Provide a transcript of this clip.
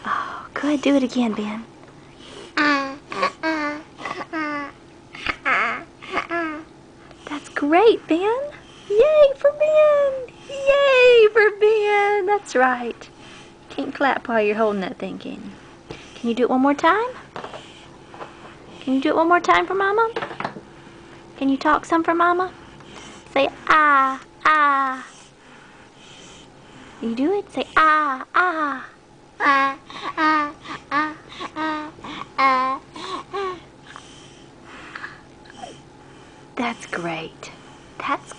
Oh, good. Do it again, Ben. That's great, Ben. Yay for Ben. Yay for Ben. That's right. Can't clap while you're holding that thing, can you? Can you do it one more time? Can you do it one more time for Mama? Can you talk some for Mama? Say ah, ah. You do it? Say ah, ah. Ah, ah, ah, ah, ah, ah. That's great. That's